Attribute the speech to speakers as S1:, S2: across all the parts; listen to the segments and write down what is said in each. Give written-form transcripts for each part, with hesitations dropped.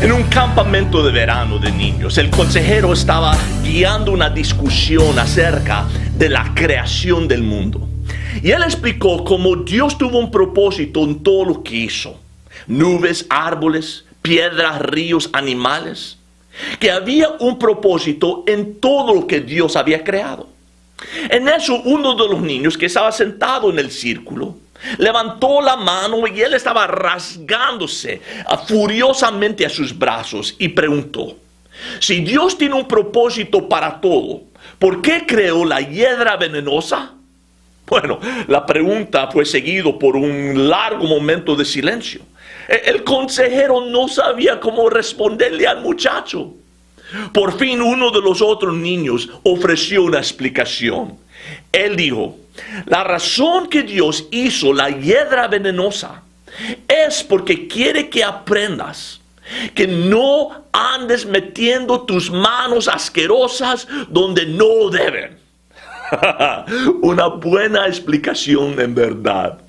S1: En un campamento de verano de niños, el consejero estaba guiando una discusión acerca de la creación del mundo. Y él explicó cómo Dios tuvo un propósito en todo lo que hizo. Nubes, árboles, piedras, ríos, animales. Que había un propósito en todo lo que Dios había creado. En eso, uno de los niños que estaba sentado en el círculo levantó la mano y él estaba rasgándose furiosamente a sus brazos y preguntó: si Dios tiene un propósito para todo, ¿por qué creó la hiedra venenosa? Bueno, la pregunta fue seguido por un largo momento de silencio. El consejero no sabía cómo responderle al muchacho. Por fin uno de los otros niños ofreció una explicación. Él dijo: la razón que Dios hizo la hiedra venenosa es porque quiere que aprendas que no andes metiendo tus manos asquerosas donde no deben. Una buena explicación en verdad.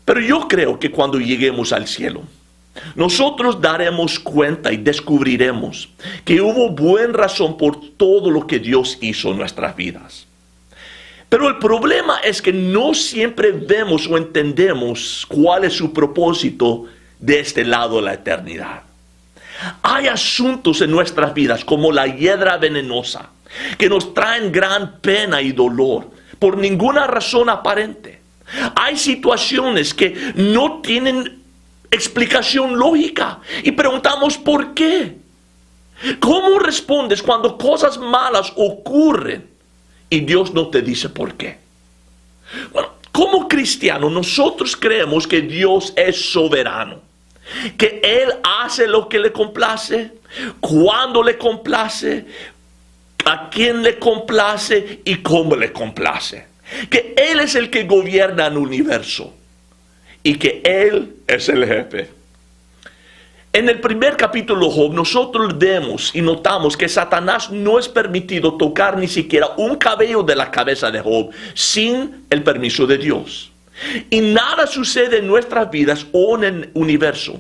S1: Pero yo creo que cuando lleguemos al cielo, nosotros daremos cuenta y descubriremos que hubo buena razón por todo lo que Dios hizo en nuestras vidas. Pero el problema es que no siempre vemos o entendemos cuál es su propósito de este lado de la eternidad. Hay asuntos en nuestras vidas como la hiedra venenosa que nos traen gran pena y dolor por ninguna razón aparente. Hay situaciones que no tienen explicación lógica y preguntamos ¿por qué? ¿Cómo respondes cuando cosas malas ocurren y Dios no te dice por qué? Bueno, como cristianos nosotros creemos que Dios es soberano, que Él hace lo que le complace, cuando le complace, a quién le complace y cómo le complace. Que Él es el que gobierna el universo y que Él es el jefe. En el primer capítulo de Job nosotros vemos y notamos que Satanás no es permitido tocar ni siquiera un cabello de la cabeza de Job sin el permiso de Dios. Y nada sucede en nuestras vidas o en el universo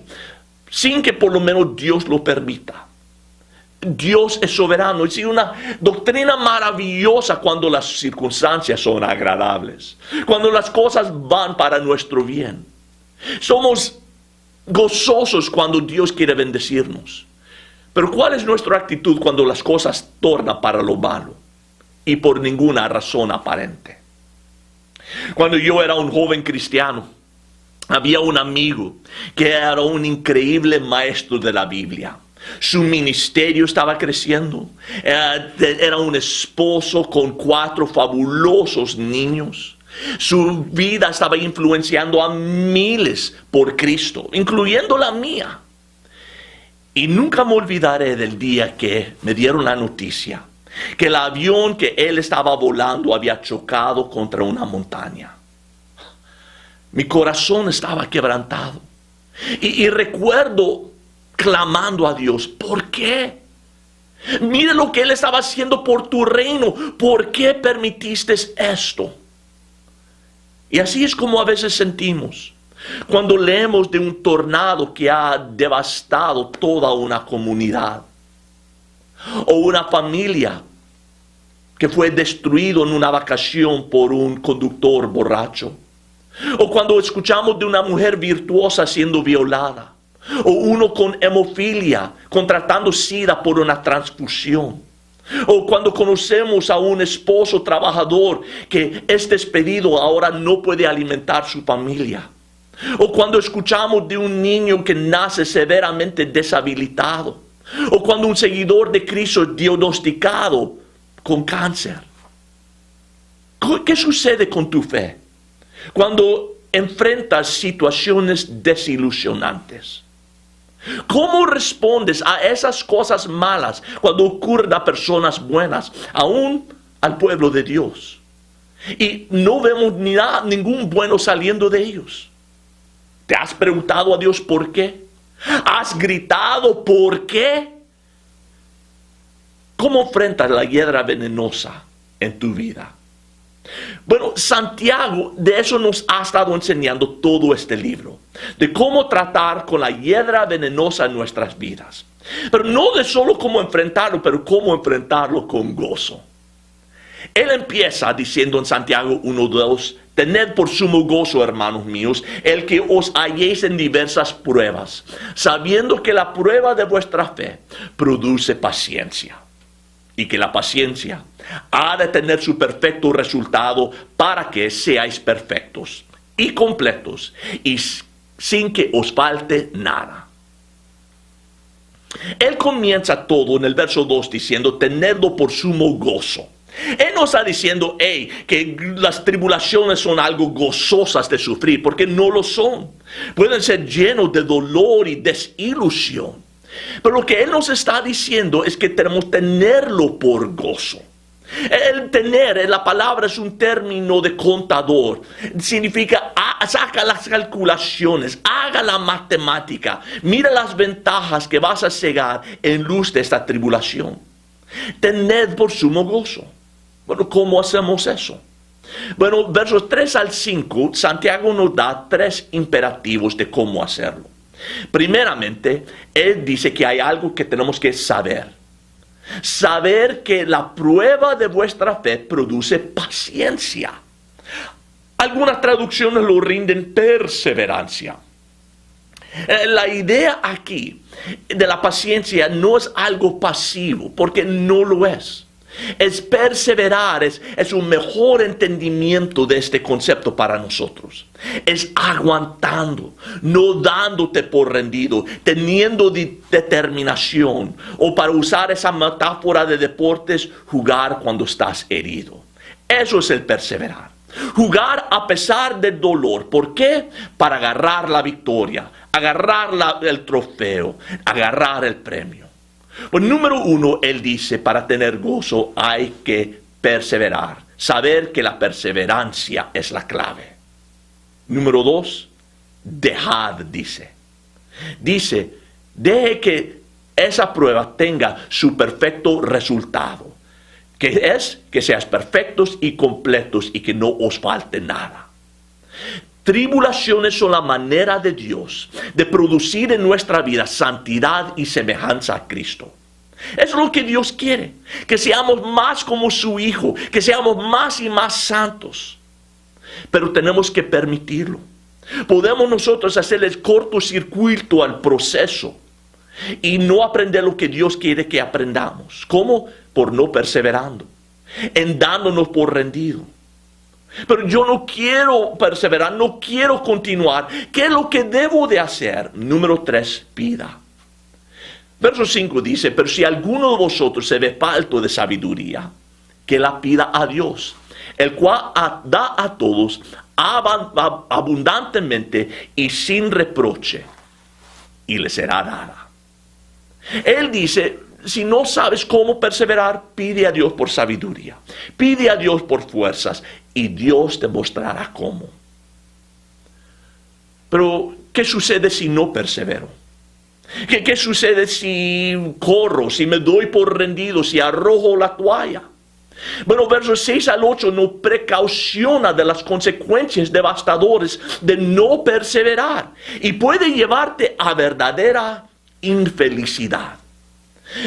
S1: sin que por lo menos Dios lo permita. Dios es soberano. Es una doctrina maravillosa cuando las circunstancias son agradables, cuando las cosas van para nuestro bien. Somos gozosos cuando Dios quiere bendecirnos. Pero ¿cuál es nuestra actitud cuando las cosas tornan para lo malo y por ninguna razón aparente? Cuando yo era un joven cristiano, había un amigo que era un increíble maestro de la Biblia. Su ministerio estaba creciendo. Era un esposo con 4 fabulosos niños. Su vida estaba influenciando a miles por Cristo, incluyendo la mía. Y nunca me olvidaré del día que me dieron la noticia que el avión que él estaba volando había chocado contra una montaña. Mi corazón estaba quebrantado. Y recuerdo clamando a Dios: ¿por qué? Mire lo que Él estaba haciendo por tu reino. ¿Por qué permitiste esto? Y así es como a veces sentimos cuando leemos de un tornado que ha devastado toda una comunidad, o una familia que fue destruido en una vacación por un conductor borracho, o cuando escuchamos de una mujer virtuosa siendo violada, o uno con hemofilia contratando SIDA por una transfusión, o cuando conocemos a un esposo trabajador que es despedido, ahora no puede alimentar su familia, o cuando escuchamos de un niño que nace severamente deshabilitado, o cuando un seguidor de Cristo es diagnosticado con cáncer. ¿Qué sucede con tu fe cuando enfrentas situaciones desilusionantes? ¿Cómo respondes a esas cosas malas cuando ocurren a personas buenas, aún al pueblo de Dios? Y no vemos ningún bueno saliendo de ellos. ¿Te has preguntado a Dios por qué? ¿Has gritado por qué? ¿Cómo enfrentas la hiedra venenosa en tu vida? Bueno, Santiago de eso nos ha estado enseñando todo este libro, de cómo tratar con la hiedra venenosa en nuestras vidas. Pero no de solo cómo enfrentarlo, pero cómo enfrentarlo con gozo. Él empieza diciendo en Santiago 1:2, tened por sumo gozo, hermanos míos, el que os halléis en diversas pruebas, sabiendo que la prueba de vuestra fe produce paciencia. Y que la paciencia ha de tener su perfecto resultado para que seáis perfectos y completos y sin que os falte nada. Él comienza todo en el verso 2 diciendo, tenedlo por sumo gozo. Él no está diciendo, que las tribulaciones son algo gozosas de sufrir, porque no lo son. Pueden ser llenos de dolor y desilusión. Pero lo que Él nos está diciendo es que tenemos que tenerlo por gozo. El tener, la palabra es un término de contador. Significa, saca las calculaciones, haga la matemática. Mira las ventajas que vas a cegar en luz de esta tribulación. Tened por sumo gozo. Bueno, ¿cómo hacemos eso? Bueno, versos 3 al 5, Santiago nos da 3 imperativos de cómo hacerlo. Primeramente, él dice que hay algo que tenemos que saber. Saber que la prueba de vuestra fe produce paciencia. Algunas traducciones lo rinden perseverancia. La idea aquí de la paciencia no es algo pasivo, porque no lo es. Es perseverar, es un mejor entendimiento de este concepto para nosotros. Es aguantando, no dándote por rendido, teniendo determinación. O para usar esa metáfora de deportes, jugar cuando estás herido. Eso es el perseverar. Jugar a pesar del dolor. ¿Por qué? Para agarrar la victoria, agarrar el trofeo, agarrar el premio. Pues número 1, él dice, para tener gozo hay que perseverar. Saber que la perseverancia es la clave. Número 2, dejad, dice. Dice, deje que esa prueba tenga su perfecto resultado. Que es que seas perfectos y completos y que no os falte nada. Tribulaciones son la manera de Dios de producir en nuestra vida santidad y semejanza a Cristo. Eso es lo que Dios quiere, que seamos más como su Hijo, que seamos más y más santos. Pero tenemos que permitirlo. Podemos nosotros hacer el cortocircuito al proceso y no aprender lo que Dios quiere que aprendamos. ¿Cómo? Por no perseverando, en dándonos por rendido. Pero yo no quiero perseverar, no quiero continuar. ¿Qué es lo que debo de hacer? Número 3, pida. Verso 5 dice, pero si alguno de vosotros se ve falto de sabiduría, que la pida a Dios, el cual da a todos abundantemente y sin reproche, y le será dada. Él dice, si no sabes cómo perseverar, pide a Dios por sabiduría. Pide a Dios por fuerzas y Dios te mostrará cómo. Pero, ¿qué sucede si no persevero? ¿Qué sucede si corro, si me doy por rendido, si arrojo la toalla? Bueno, versos 6 al 8 nos precauciona de las consecuencias devastadoras de no perseverar y puede llevarte a verdadera infelicidad.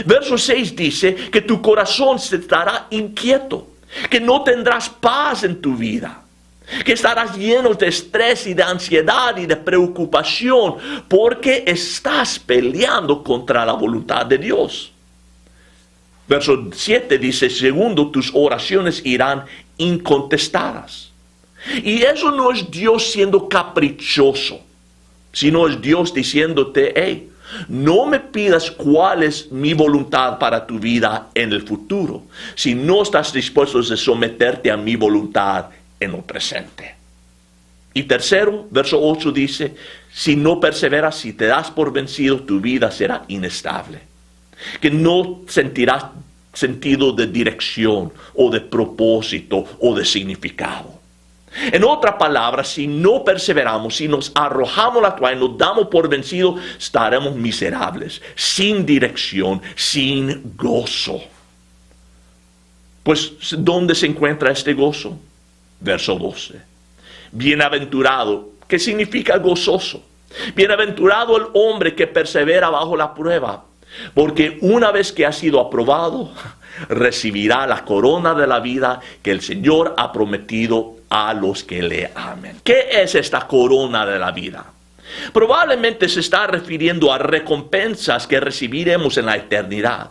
S1: Verso 6 dice que tu corazón se estará inquieto, que no tendrás paz en tu vida, que estarás lleno de estrés y de ansiedad y de preocupación porque estás peleando contra la voluntad de Dios. Verso 7 dice, segundo, tus oraciones irán incontestadas. Y eso no es Dios siendo caprichoso, sino es Dios diciéndote, no me pidas cuál es mi voluntad para tu vida en el futuro, si no estás dispuesto a someterte a mi voluntad en el presente. Y tercero, verso 8 dice, si no perseveras, si te das por vencido, tu vida será inestable. Que no sentirás sentido de dirección o de propósito o de significado. En otras palabras, si no perseveramos, si nos arrojamos la toalla y nos damos por vencidos, estaremos miserables, sin dirección, sin gozo. Pues, ¿dónde se encuentra este gozo? Verso 12. Bienaventurado, que significa gozoso. Bienaventurado el hombre que persevera bajo la prueba, porque una vez que ha sido aprobado, recibirá la corona de la vida que el Señor ha prometido a los que le amen. ¿Qué es esta corona de la vida? Probablemente se está refiriendo a recompensas que recibiremos en la eternidad.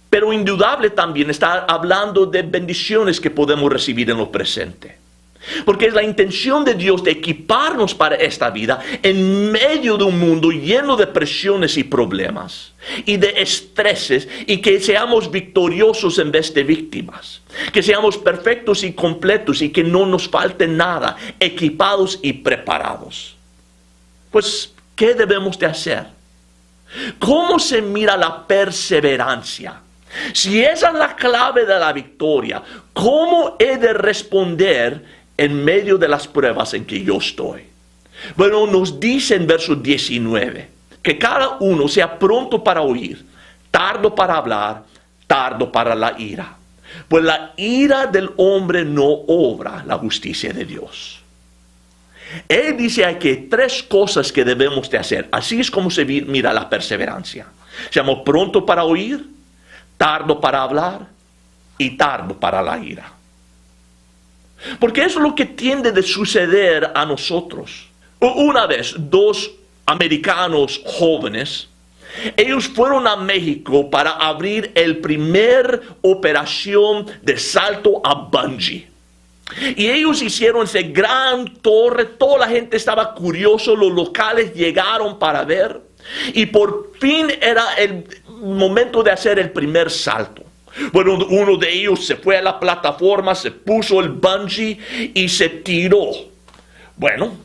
S1: Pero indudable también está hablando de bendiciones que podemos recibir en lo presente. Porque es la intención de Dios de equiparnos para esta vida en medio de un mundo lleno de presiones y problemas y de estreses, y que seamos victoriosos en vez de víctimas. Que seamos perfectos y completos y que no nos falte nada, equipados y preparados. Pues, ¿qué debemos de hacer? ¿Cómo se mira la perseverancia? Si esa es la clave de la victoria, ¿cómo he de responder en medio de las pruebas en que yo estoy? Bueno, nos dice en verso 19 que cada uno sea pronto para oír, tardo para hablar, tardo para la ira. Pues la ira del hombre no obra la justicia de Dios. Él dice que hay 3 cosas que debemos de hacer. Así es como se mira la perseverancia. Seamos pronto para oír, tardo para hablar y tardo para la ira. Porque eso es lo que tiende de suceder a nosotros. Una vez, 2 americanos jóvenes, ellos fueron a México para abrir el primer operación de salto a bungee. Y ellos hicieron esa gran torre, toda la gente estaba curioso, los locales llegaron para ver. Y por fin era el momento de hacer el primer salto. Bueno, uno de ellos se fue a la plataforma, se puso el bungee y se tiró. Bueno,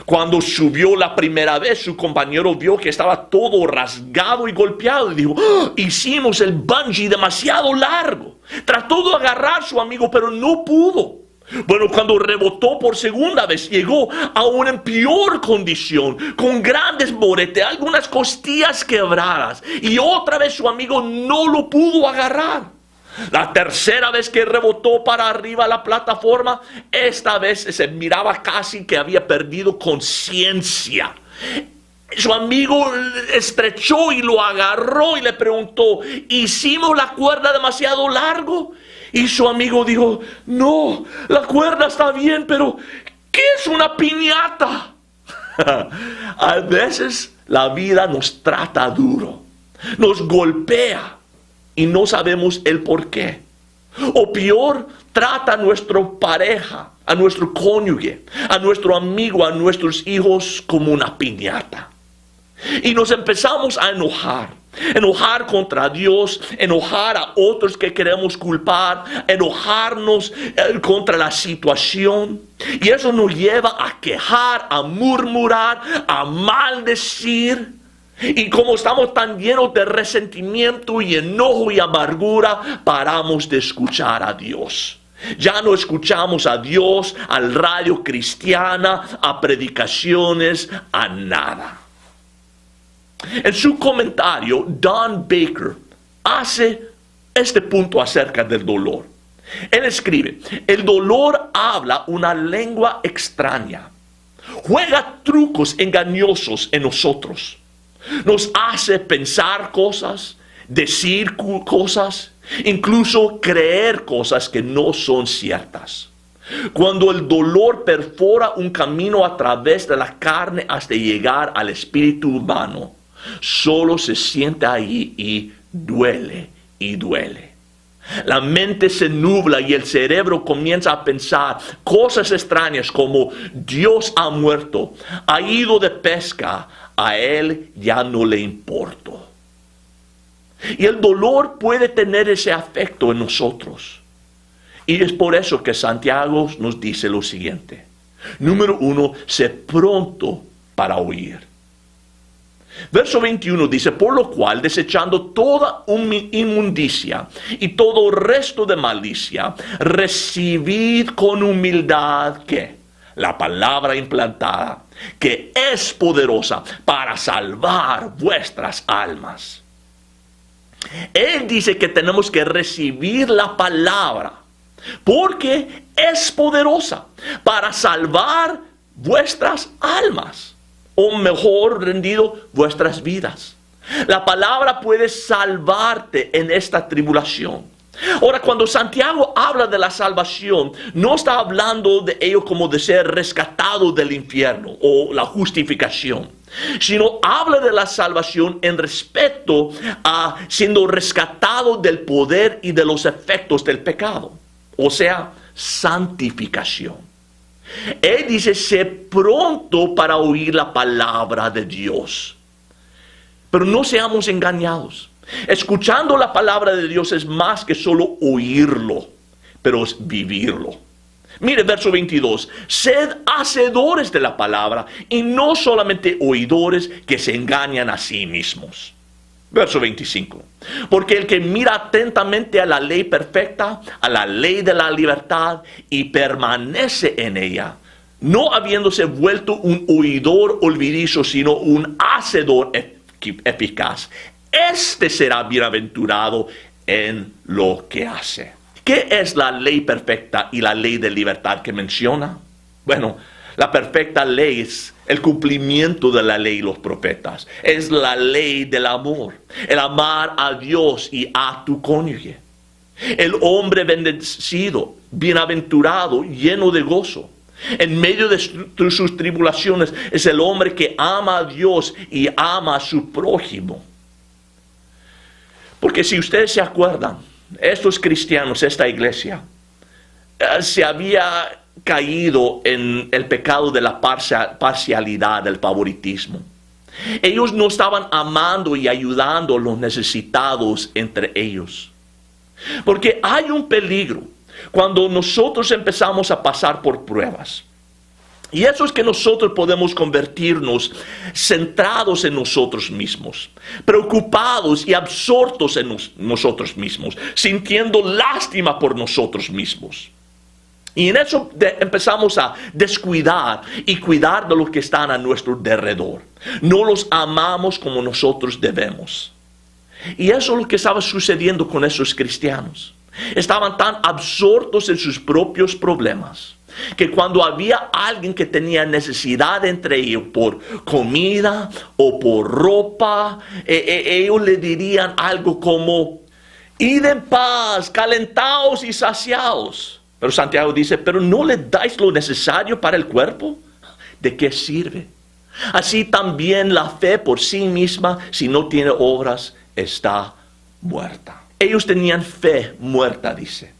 S1: cuando subió la primera vez, su compañero vio que estaba todo rasgado y golpeado y dijo: ¡Oh! Hicimos el bungee demasiado largo. Trató de agarrar a su amigo, pero no pudo. Bueno, cuando rebotó por segunda vez, llegó aún en peor condición, con grandes moretes, algunas costillas quebradas, y otra vez su amigo no lo pudo agarrar. La tercera vez que rebotó para arriba la plataforma, esta vez se miraba casi que había perdido conciencia. Su amigo estrechó y lo agarró y le preguntó: ¿hicimos la cuerda demasiado largo? Y su amigo dijo: no, la cuerda está bien, pero ¿qué es una piñata? A veces la vida nos trata duro, nos golpea y no sabemos el por qué. O peor, trata a nuestra pareja, a nuestro cónyuge, a nuestro amigo, a nuestros hijos como una piñata. Y nos empezamos a enojar contra Dios, enojar a otros que queremos culpar, enojarnos contra la situación. Y eso nos lleva a quejar, a murmurar, a maldecir. Y como estamos tan llenos de resentimiento y enojo y amargura, paramos de escuchar a Dios. Ya no escuchamos a Dios, al radio cristiana, a predicaciones, a nada. En su comentario, Don Baker hace este punto acerca del dolor. Él escribe: el dolor habla una lengua extraña, juega trucos engañosos en nosotros, nos hace pensar cosas, decir cosas, incluso creer cosas que no son ciertas. Cuando el dolor perfora un camino a través de la carne hasta llegar al espíritu humano, solo se siente ahí y duele y duele. La mente se nubla y el cerebro comienza a pensar cosas extrañas como: Dios ha muerto, ha ido de pesca, a Él ya no le importo. Y el dolor puede tener ese afecto en nosotros. Y es por eso que Santiago nos dice lo siguiente. Número 1, sé pronto para oír. Verso 21 dice: por lo cual, desechando toda inmundicia y todo resto de malicia, recibid con humildad, ¿qué? La palabra implantada, que es poderosa para salvar vuestras almas. Él dice que tenemos que recibir la palabra porque es poderosa para salvar vuestras almas, o mejor rendido, vuestras vidas. La palabra puede salvarte en esta tribulación. Ahora, cuando Santiago habla de la salvación, no está hablando de ello como de ser rescatado del infierno o la justificación, sino habla de la salvación en respecto a siendo rescatado del poder y de los efectos del pecado, o sea, santificación. Él dice, sé pronto para oír la palabra de Dios. Pero no seamos engañados. Escuchando la palabra de Dios es más que solo oírlo, pero es vivirlo. Mire verso 22. Sed hacedores de la palabra y no solamente oidores que se engañan a sí mismos. Verso 25. Porque el que mira atentamente a la ley perfecta, a la ley de la libertad, y permanece en ella, no habiéndose vuelto un oidor olvidizo, sino un hacedor eficaz, este será bienaventurado en lo que hace. ¿Qué es la ley perfecta y la ley de libertad que menciona? Bueno, la perfecta ley es el cumplimiento de la ley y los profetas. Es la ley del amor, el amar a Dios y a tu cónyuge. El hombre bendecido, bienaventurado, lleno de gozo. En medio de sus tribulaciones es el hombre que ama a Dios y ama a su prójimo. Porque si ustedes se acuerdan, estos cristianos, esta iglesia, se había caído en el pecado de la parcialidad, del favoritismo. Ellos no estaban amando y ayudando a los necesitados entre ellos. Porque hay un peligro cuando nosotros empezamos a pasar por pruebas. Y eso es que nosotros podemos convertirnos centrados en nosotros mismos, preocupados y absortos en nosotros mismos, sintiendo lástima por nosotros mismos. Y en eso empezamos a descuidar y cuidar de los que están a nuestro derredor. No los amamos como nosotros debemos. Y eso es lo que estaba sucediendo con esos cristianos. Estaban tan absortos en sus propios problemas que cuando había alguien que tenía necesidad entre ellos por comida o por ropa, ellos le dirían algo como, id en paz, calentaos y saciaos. Pero Santiago dice, pero no le dais lo necesario para el cuerpo. ¿De qué sirve? Así también la fe por sí misma, si no tiene obras, está muerta. Ellos tenían fe muerta, dice.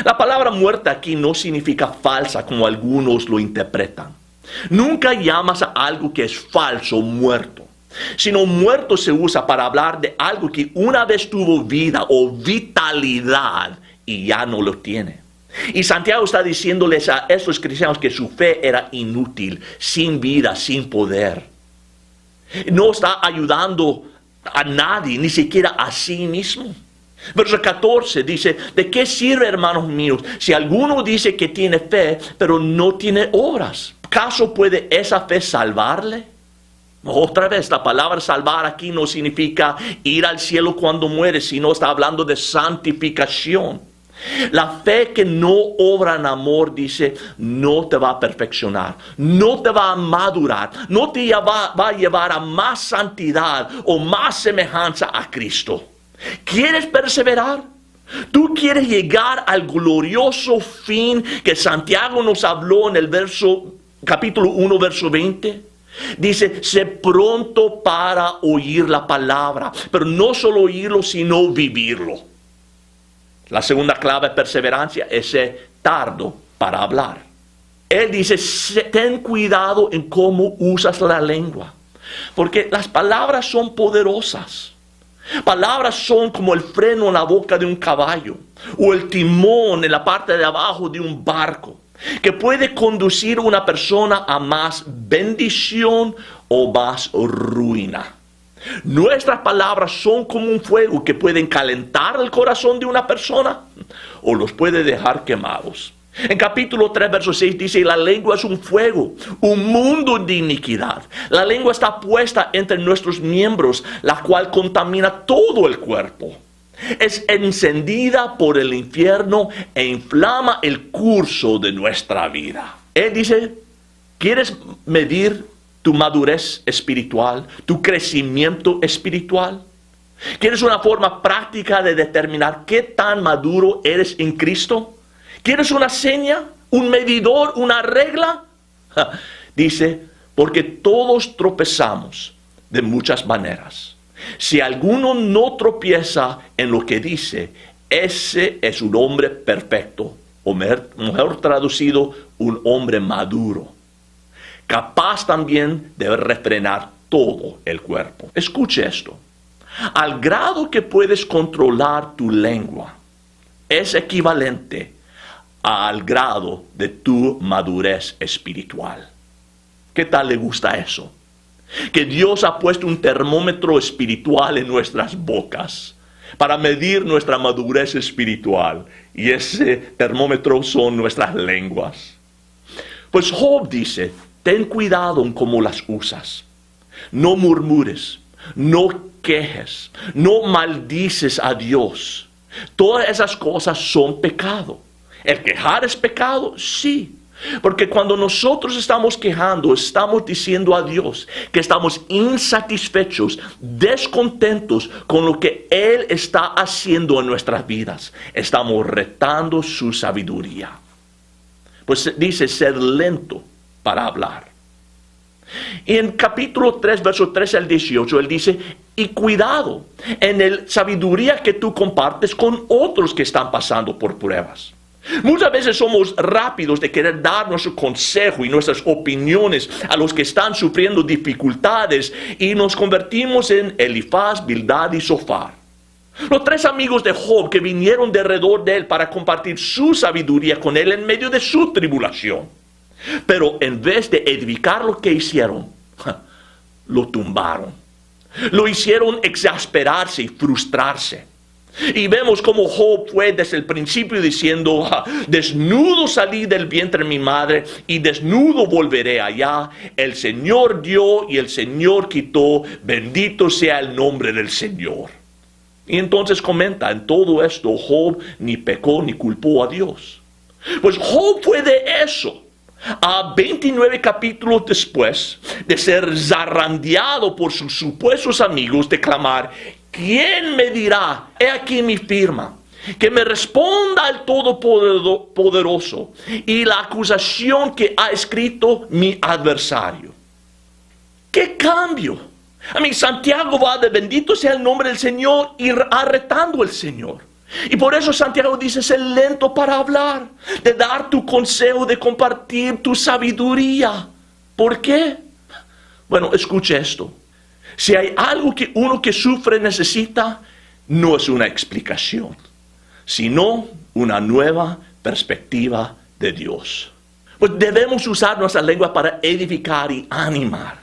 S1: La palabra muerta aquí no significa falsa como algunos lo interpretan. Nunca llamas a algo que es falso muerto, sino muerto se usa para hablar de algo que una vez tuvo vida o vitalidad y ya no lo tiene. Y Santiago está diciéndoles a estos cristianos que su fe era inútil, sin vida, sin poder. No está ayudando a nadie, ni siquiera a sí mismo. Verso 14 dice, ¿de qué sirve, hermanos míos, si alguno dice que tiene fe, pero no tiene obras? ¿Acaso puede esa fe salvarle? Otra vez, la palabra salvar aquí no significa ir al cielo cuando mueres, sino está hablando de santificación. La fe que no obra en amor, dice, no te va a perfeccionar, no te va a madurar, no te va a llevar a más santidad o más semejanza a Cristo. ¿Quieres perseverar? ¿Tú quieres llegar al glorioso fin que Santiago nos habló en el capítulo 1, verso 20? Dice, sé pronto para oír la palabra, pero no solo oírlo, sino vivirlo. La segunda clave de perseverancia es ser tardo para hablar. Él dice, ten cuidado en cómo usas la lengua, porque las palabras son poderosas. Palabras son como el freno en la boca de un caballo o el timón en la parte de abajo de un barco, que puede conducir a una persona a más bendición o más ruina. Nuestras palabras son como un fuego que pueden calentar el corazón de una persona o los puede dejar quemados. En capítulo 3, verso 6 dice, la lengua es un fuego, un mundo de iniquidad. La lengua está puesta entre nuestros miembros, la cual contamina todo el cuerpo. Es encendida por el infierno e inflama el curso de nuestra vida. Él dice, ¿quieres medir tu madurez espiritual, tu crecimiento espiritual? ¿Quieres una forma práctica de determinar qué tan maduro eres en Cristo? ¿Quieres una seña, un medidor, una regla? Dice, porque todos tropezamos de muchas maneras. Si alguno no tropieza en lo que dice, ese es un hombre perfecto, o mejor traducido, un hombre maduro, capaz también de refrenar todo el cuerpo. Escuche esto. Al grado que puedes controlar tu lengua, es equivalente al grado de tu madurez espiritual. ¿Qué tal le gusta eso? Que Dios ha puesto un termómetro espiritual en nuestras bocas para medir nuestra madurez espiritual. Y ese termómetro son nuestras lenguas. Pues Job dice, ten cuidado en cómo las usas. No murmures, no quejes, no maldices a Dios. Todas esas cosas son pecado. ¿El quejar es pecado? Sí. Porque cuando nosotros estamos quejando, estamos diciendo a Dios que estamos insatisfechos, descontentos con lo que Él está haciendo en nuestras vidas. Estamos retando su sabiduría. Pues dice ser lento para hablar. Y en capítulo 3, versos 13 al 18, Él dice, y cuidado en la sabiduría que tú compartes con otros que están pasando por pruebas. Muchas veces somos rápidos de querer dar nuestro consejo y nuestras opiniones a los que están sufriendo dificultades y nos convertimos en Elifaz, Bildad y Zofar. Los 3 amigos de Job que vinieron de alrededor de él para compartir su sabiduría con él en medio de su tribulación. Pero en vez de edificar lo que hicieron, lo tumbaron. Lo hicieron exasperarse y frustrarse. Y vemos cómo Job fue desde el principio diciendo, desnudo salí del vientre de mi madre y desnudo volveré allá. El Señor dio y el Señor quitó, bendito sea el nombre del Señor. Y entonces comenta, en todo esto Job ni pecó ni culpó a Dios. Pues Job fue de eso a 29 capítulos después de ser zarandeado por sus supuestos amigos, de clamar, ¿quién me dirá? He aquí mi firma. Que me responda el Todopoderoso y la acusación que ha escrito mi adversario. ¿Qué cambio? Santiago va de bendito sea el nombre del Señor y retando al Señor. Y por eso Santiago dice, sé lento para hablar, de dar tu consejo, de compartir tu sabiduría. ¿Por qué? Bueno, escuche esto. Si hay algo que uno que sufre necesita, no es una explicación, sino una nueva perspectiva de Dios. Pues debemos usar nuestra lengua para edificar y animar,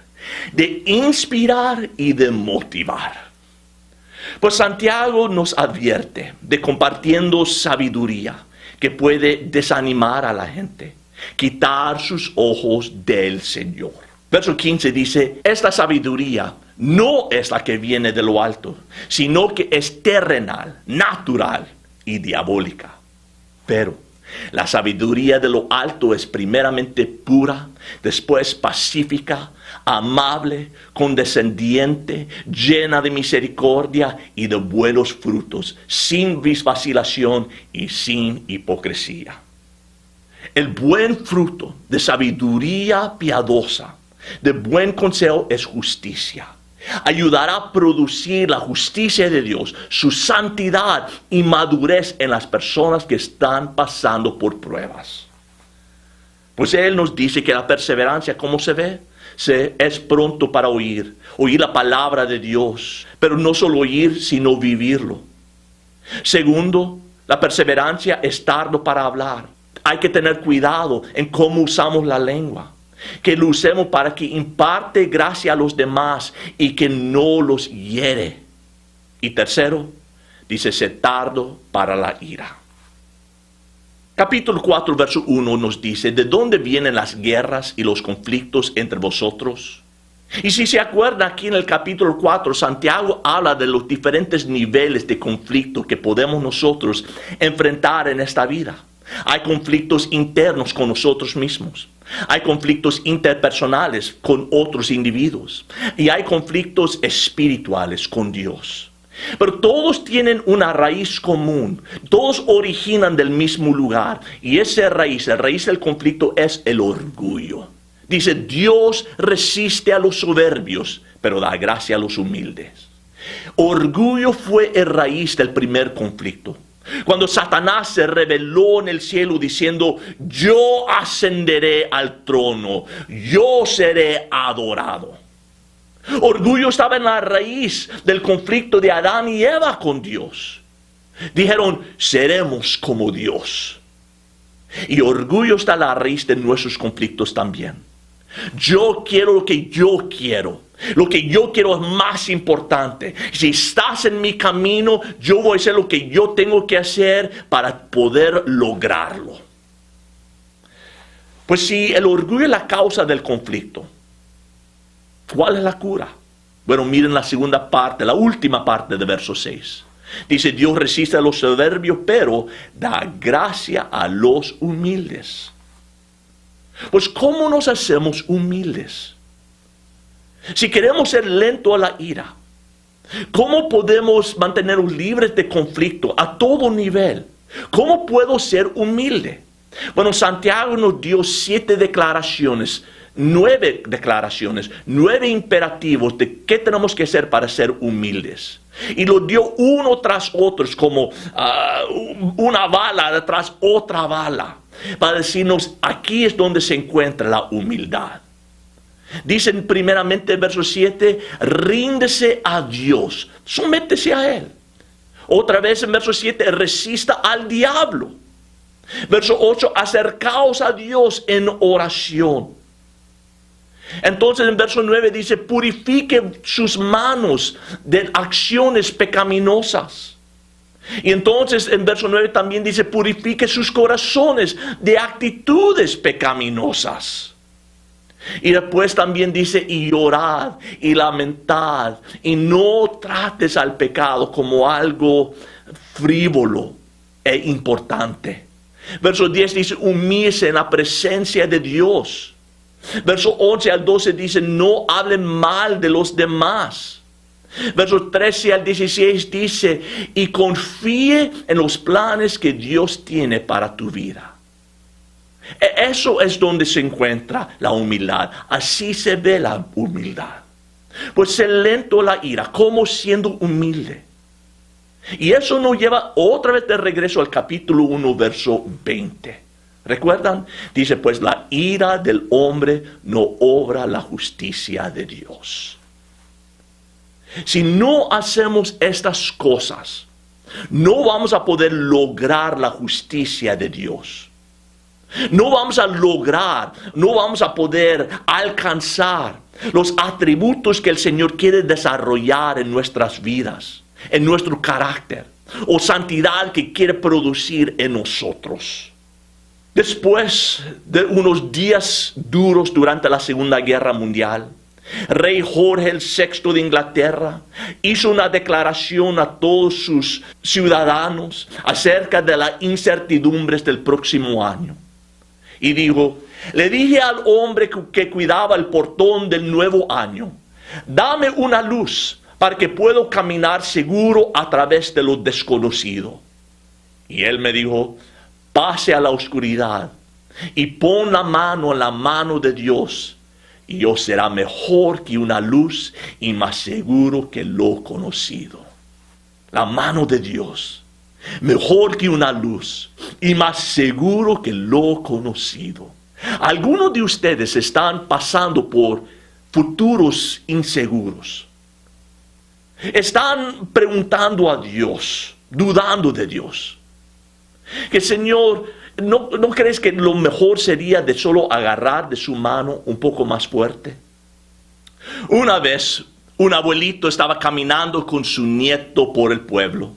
S1: de inspirar y de motivar. Pues Santiago nos advierte de compartiendo sabiduría que puede desanimar a la gente, quitar sus ojos del Señor. Verso 15 dice, esta sabiduría no es la que viene de lo alto, sino que es terrenal, natural y diabólica. Pero la sabiduría de lo alto es primeramente pura, después pacífica, amable, condescendiente, llena de misericordia y de buenos frutos, sin vacilación y sin hipocresía. El buen fruto de sabiduría piadosa, de buen consejo es justicia. Ayudará a producir la justicia de Dios, su santidad y madurez en las personas que están pasando por pruebas. Pues Él nos dice que la perseverancia, ¿cómo se ve? Es pronto para oír la palabra de Dios, pero no solo oír, sino vivirlo. Segundo, la perseverancia es tardo para hablar. Hay que tener cuidado en cómo usamos la lengua. Que lo usemos para que imparte gracia a los demás y que no los hiere. Y tercero, dice, ser tardo para la ira. Capítulo 4, verso 1 nos dice, ¿de dónde vienen las guerras y los conflictos entre vosotros? Y si se acuerda, aquí en el capítulo 4, Santiago habla de los diferentes niveles de conflicto que podemos nosotros enfrentar en esta vida. Hay conflictos internos con nosotros mismos. Hay conflictos interpersonales con otros individuos. Y hay conflictos espirituales con Dios. Pero todos tienen una raíz común. Todos originan del mismo lugar. Y esa raíz, la raíz del conflicto es el orgullo. Dice, Dios resiste a los soberbios, pero da gracia a los humildes. Orgullo fue el raíz del primer conflicto. Cuando Satanás se rebeló en el cielo diciendo, yo ascenderé al trono, yo seré adorado. Orgullo estaba en la raíz del conflicto de Adán y Eva con Dios. Dijeron, seremos como Dios. Y orgullo está en la raíz de nuestros conflictos también. Yo quiero lo que yo quiero. Lo que yo quiero es más importante. Si estás en mi camino, yo voy a hacer lo que yo tengo que hacer para poder lograrlo. Pues si el orgullo es la causa del conflicto, ¿cuál es la cura? Bueno, miren la segunda parte, la última parte de verso 6. Dice, Dios resiste a los soberbios, pero da gracia a los humildes. Pues, ¿cómo nos hacemos humildes? Si queremos ser lentos a la ira, ¿cómo podemos mantenernos libres de conflicto a todo nivel? ¿Cómo puedo ser humilde? Bueno, Santiago nos dio 9 imperativos de qué tenemos que hacer para ser humildes. Y lo dio uno tras otro, como una bala tras otra bala, para decirnos, aquí es donde se encuentra la humildad. Dicen primeramente en verso 7, ríndese a Dios, sométese a Él. Otra vez en verso 7, resista al diablo. Verso 8, acercaos a Dios en oración. Entonces en verso 9 dice, purifique sus manos de acciones pecaminosas. Y entonces en verso 9 también dice, purifique sus corazones de actitudes pecaminosas. Y después también dice, y llorad y lamentad, y no trates al pecado como algo frívolo e importante. Verso 10 dice, humíllese en la presencia de Dios. Verso 11 al 12 dice, no hablen mal de los demás. Versos 13 al 16 dice, y confíe en los planes que Dios tiene para tu vida. Eso es donde se encuentra la humildad. Así se ve la humildad. Pues ser lento a la ira, como siendo humilde. Y eso nos lleva otra vez de regreso al capítulo 1, verso 20. ¿Recuerdan? Dice, pues la ira del hombre no obra la justicia de Dios. Si no hacemos estas cosas, no vamos a poder lograr la justicia de Dios. No vamos a poder alcanzar los atributos que el Señor quiere desarrollar en nuestras vidas, en nuestro carácter, o santidad que quiere producir en nosotros. Después de unos días duros durante la Segunda Guerra Mundial, Rey Jorge VI de Inglaterra hizo una declaración a todos sus ciudadanos acerca de las incertidumbres del próximo año. Y dijo, le dije al hombre que cuidaba el portón del nuevo año, dame una luz para que pueda caminar seguro a través de lo desconocido. Y él me dijo, pase a la oscuridad y pon la mano en la mano de Dios, y os será mejor que una luz y más seguro que lo conocido. La mano de Dios, mejor que una luz y más seguro que lo conocido. Algunos de ustedes están pasando por futuros inseguros. Están preguntando a Dios, dudando de Dios. Que Señor, ¿no crees que lo mejor sería de solo agarrar de su mano un poco más fuerte? Una vez, un abuelito estaba caminando con su nieto por el pueblo.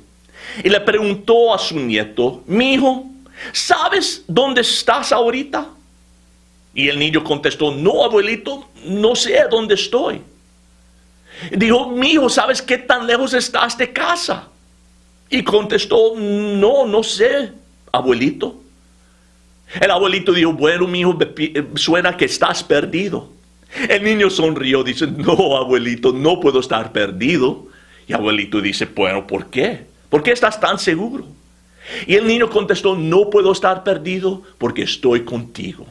S1: Y le preguntó a su nieto, mi hijo, ¿sabes dónde estás ahorita? Y el niño contestó, no, abuelito, no sé dónde estoy. Dijo, mi hijo, ¿sabes qué tan lejos estás de casa? Y contestó, no sé, abuelito. El abuelito dijo, bueno, mi hijo, suena que estás perdido. El niño sonrió, dice, no, abuelito, no puedo estar perdido. Y abuelito dice, bueno, ¿por qué? ¿Por qué estás tan seguro? Y el niño contestó, no puedo estar perdido porque estoy contigo.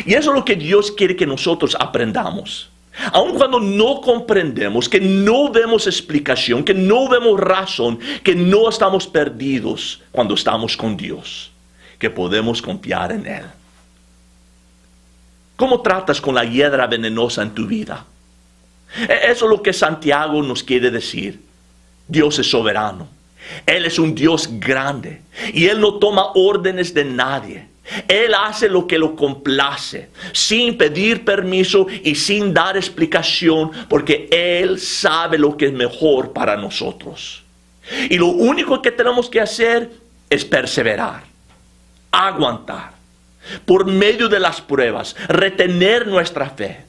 S1: Y eso es lo que Dios quiere que nosotros aprendamos. Aun cuando no comprendemos, que no vemos explicación, que no vemos razón, que no estamos perdidos cuando estamos con Dios, que podemos confiar en Él. ¿Cómo tratas con la hiedra venenosa en tu vida? Eso es lo que Santiago nos quiere decir. Dios es soberano. Él es un Dios grande y Él no toma órdenes de nadie. Él hace lo que lo complace, sin pedir permiso y sin dar explicación, porque Él sabe lo que es mejor para nosotros. Y lo único que tenemos que hacer es perseverar, aguantar, por medio de las pruebas, retener nuestra fe.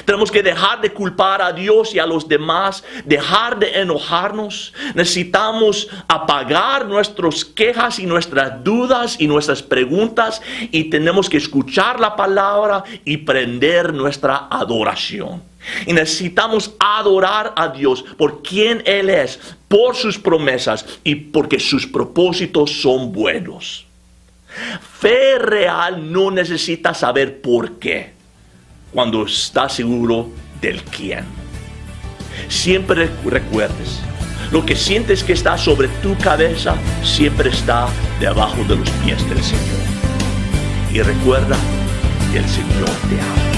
S1: Tenemos que dejar de culpar a Dios y a los demás, dejar de enojarnos. Necesitamos apagar nuestras quejas y nuestras dudas y nuestras preguntas, y tenemos que escuchar la palabra y prender nuestra adoración. Y necesitamos adorar a Dios por quien Él es, por sus promesas y porque sus propósitos son buenos. Fe real no necesita saber por qué, cuando estás seguro del quién. Siempre recuerdes, lo que sientes que está sobre tu cabeza siempre está debajo de los pies del Señor. Y recuerda que el Señor te ama.